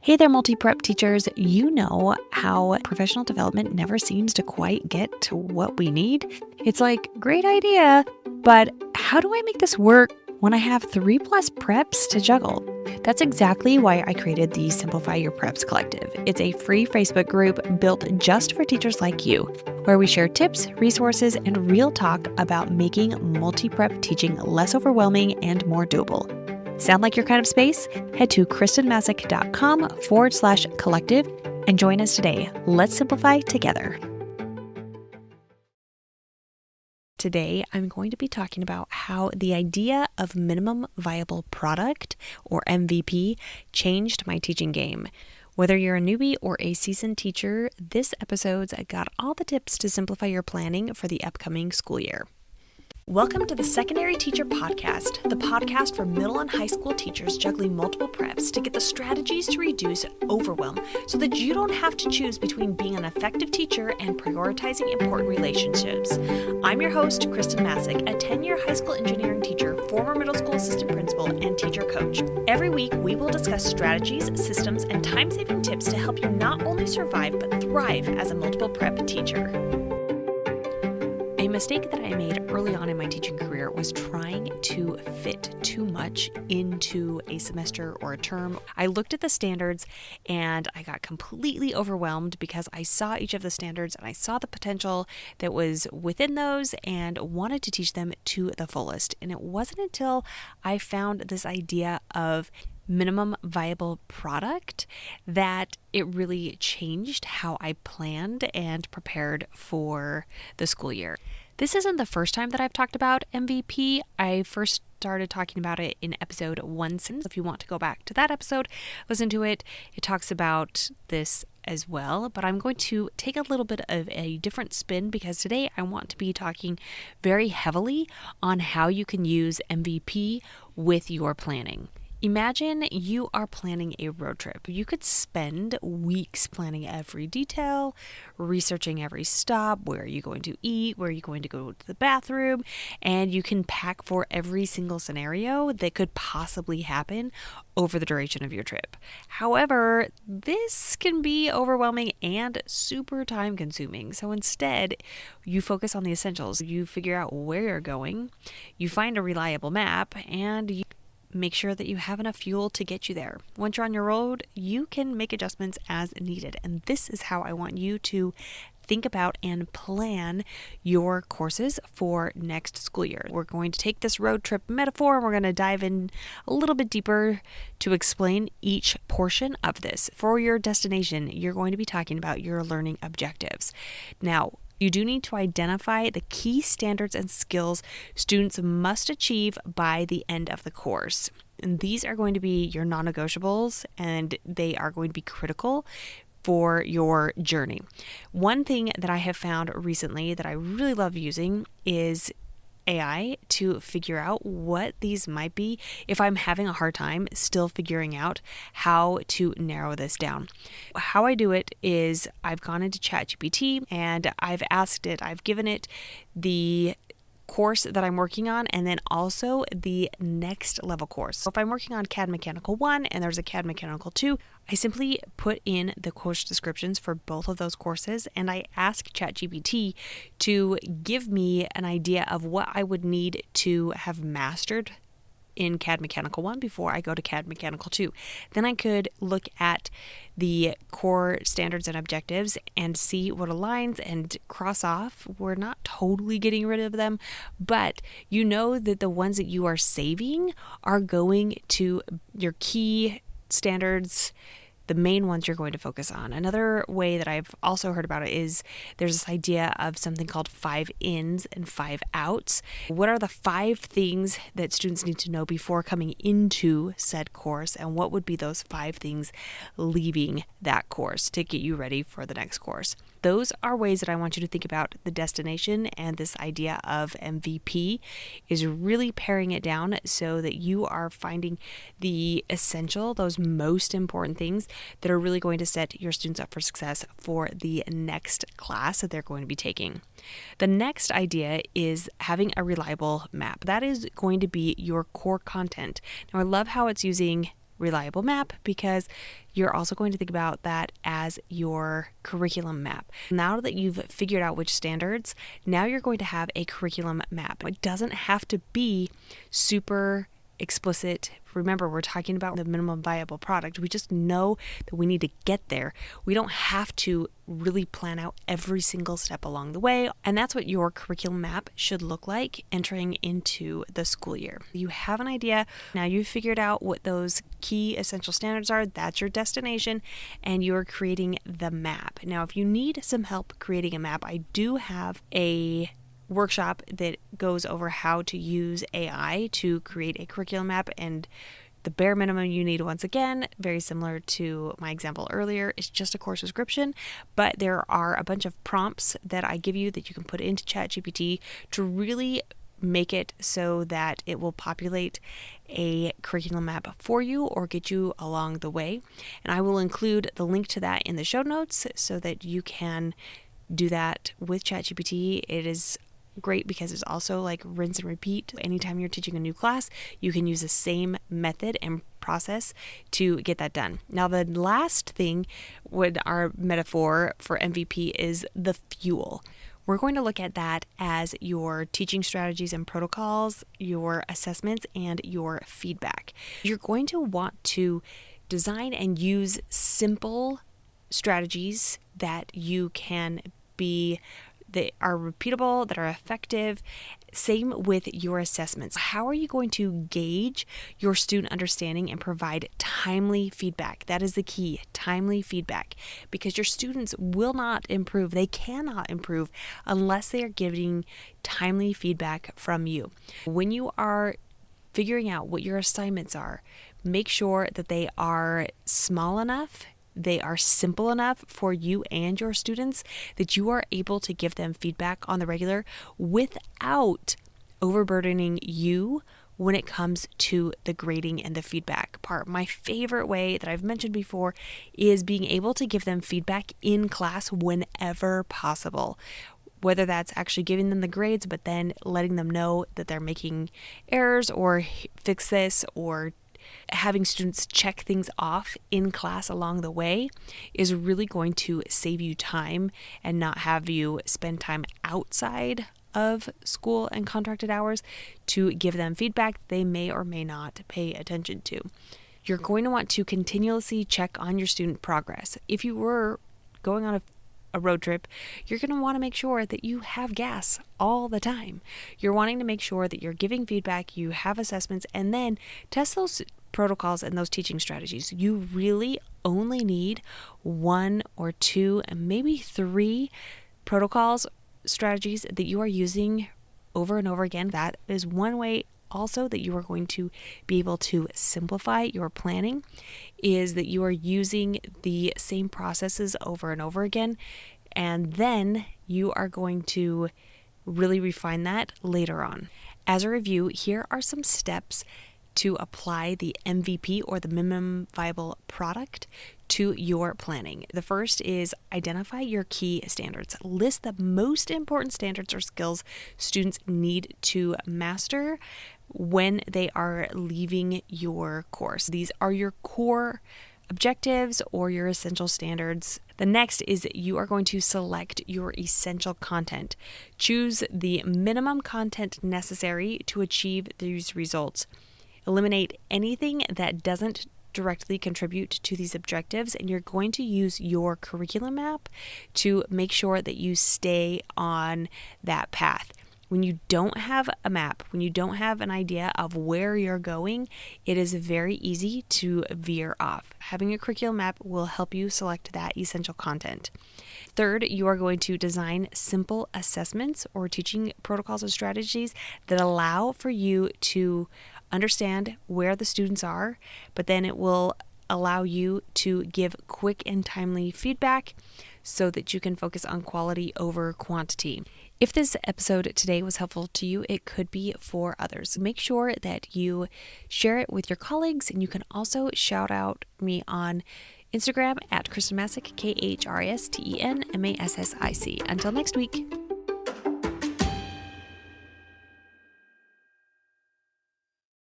Hey there, multi-prep teachers. You know how professional development never seems to quite get to what we need? It's like, great idea, but how do I make this work when I have 3+ preps to juggle? That's exactly why I created the Simplify Your Preps Collective. It's a free Facebook group built just for teachers like you, where we share tips, resources, and real talk about making multi-prep teaching less overwhelming and more doable. Sound like your kind of space? Head to kristenmasick.com/collective and join us today. Let's simplify together. Today, I'm going to be talking about how the idea of minimum viable product, or MVP, changed my teaching game. Whether you're a newbie or a seasoned teacher, this episode's got all the tips to simplify your planning for the upcoming school year. Welcome to the Secondary Teacher Podcast, the podcast for middle and high school teachers juggling multiple preps to get the strategies to reduce overwhelm so that you don't have to choose between being an effective teacher and prioritizing important relationships. I'm your host, Kristen Masick, a 10-year high school engineering teacher, former middle school assistant principal, and teacher coach. Every week, we will discuss strategies, systems, and time-saving tips to help you not only survive but thrive as a multiple prep teacher. A mistake that I made early on in my teaching career was trying to fit too much into a semester or a term. I looked at the standards and I got completely overwhelmed because I saw each of the standards and I saw the potential that was within those and wanted to teach them to the fullest. And it wasn't until I found this idea of minimum viable product that it really changed how I planned and prepared for the school year. This isn't the first time that I've talked about MVP. I first started talking about it in episode 1. If you want to go back to that episode, listen to it. It talks about this as well, but I'm going to take a little bit of a different spin because today I want to be talking very heavily on how you can use MVP with your planning. Imagine you are planning a road trip. You could spend weeks planning every detail, researching every stop, where are you going to eat, where are you going to go to the bathroom, and you can pack for every single scenario that could possibly happen over the duration of your trip. However, this can be overwhelming and super time consuming. So instead, you focus on the essentials. You figure out where you're going, you find a reliable map, and you make sure that you have enough fuel to get you there. Once you're on your road, you can make adjustments as needed. And this is how I want you to think about and plan your courses for next school year. We're going to take this road trip metaphor and we're going to dive in a little bit deeper to explain each portion of this. For your destination, you're going to be talking about your learning objectives. Now, you do need to identify the key standards and skills students must achieve by the end of the course. And these are going to be your non-negotiables, and they are going to be critical for your journey. One thing that I have found recently that I really love using is AI to figure out what these might be if I'm having a hard time still figuring out how to narrow this down. How I do it is I've gone into ChatGPT and I've given it the course that I'm working on and then also the next level course. So if I'm working on CAD Mechanical 1 and there's a CAD Mechanical 2, I simply put in the course descriptions for both of those courses and I ask ChatGPT to give me an idea of what I would need to have mastered in CAD Mechanical 1 before I go to CAD Mechanical 2. Then I could look at the core standards and objectives and see what aligns and cross off. We're not totally getting rid of them, but you know that the ones that you are saving are going to your key standards, the main ones you're going to focus on. Another way that I've also heard about it is there's this idea of something called 5 ins and 5 outs. What are the 5 things that students need to know before coming into said course, and what would be those 5 things leaving that course to get you ready for the next course? Those are ways that I want you to think about the destination, and this idea of MVP is really paring it down so that you are finding the essential, those most important things that are really going to set your students up for success for the next class that they're going to be taking. The next idea is having a reliable map. That is going to be your core content. Now, I love how it's using reliable map, because you're also going to think about that as your curriculum map. Now that you've figured out which standards, now you're going to have a curriculum map. It doesn't have to be super explicit. Remember, we're talking about the minimum viable product. We just know that we need to get there. We don't have to really plan out every single step along the way. And that's what your curriculum map should look like entering into the school year. You have an idea. Now you've figured out what those key essential standards are. That's your destination, and you're creating the map. Now, if you need some help creating a map, I do have a workshop that goes over how to use AI to create a curriculum map, and the bare minimum you need, once again, very similar to my example earlier, is just a course description, but there are a bunch of prompts that I give you that you can put into ChatGPT to really make it so that it will populate a curriculum map for you or get you along the way. And I will include the link to that in the show notes so that you can do that with ChatGPT. It is great because it's also like rinse and repeat. Anytime you're teaching a new class, you can use the same method and process to get that done. Now, the last thing with our metaphor for MVP is the fuel. We're going to look at that as your teaching strategies and protocols, your assessments, and your feedback. You're going to want to design and use simple strategies that you can be that are repeatable, that are effective. Same with your assessments. How are you going to gauge your student understanding and provide timely feedback? That is the key, timely feedback, because your students will not improve. They cannot improve unless they are getting timely feedback from you. When you are figuring out what your assignments are, make sure that they are small enough, they are simple enough for you and your students that you are able to give them feedback on the regular without overburdening you when it comes to the grading and the feedback part. My favorite way that I've mentioned before is being able to give them feedback in class whenever possible. Whether that's actually giving them the grades, but then letting them know that they're making errors or fix this, or having students check things off in class along the way is really going to save you time and not have you spend time outside of school and contracted hours to give them feedback they may or may not pay attention to. You're going to want to continuously check on your student progress. If you were going on a road trip, you're going to want to make sure that you have gas all the time. You're wanting to make sure that you're giving feedback, you have assessments, and then test those protocols and those teaching strategies. You really only need 1 or 2 and maybe 3 protocols, strategies that you are using over and over again. That is one way also that you are going to be able to simplify your planning, is that you are using the same processes over and over again, and then you are going to really refine that later on. As a review, here are some steps to apply the MVP, or the minimum viable product, to your planning. The first is identify your key standards. List the most important standards or skills students need to master when they are leaving your course. These are your core objectives or your essential standards. The next is that you are going to select your essential content. Choose the minimum content necessary to achieve these results. Eliminate anything that doesn't directly contribute to these objectives, and you're going to use your curriculum map to make sure that you stay on that path. When you don't have a map, when you don't have an idea of where you're going, it is very easy to veer off. Having a curriculum map will help you select that essential content. Third, you are going to design simple assessments or teaching protocols and strategies that allow for you to understand where the students are, but then it will allow you to give quick and timely feedback so that you can focus on quality over quantity. If this episode today was helpful to you, it could be for others. Make sure that you share it with your colleagues, and you can also shout out me on Instagram at Kristen Masick, KRISTENMASSIC. Until next week.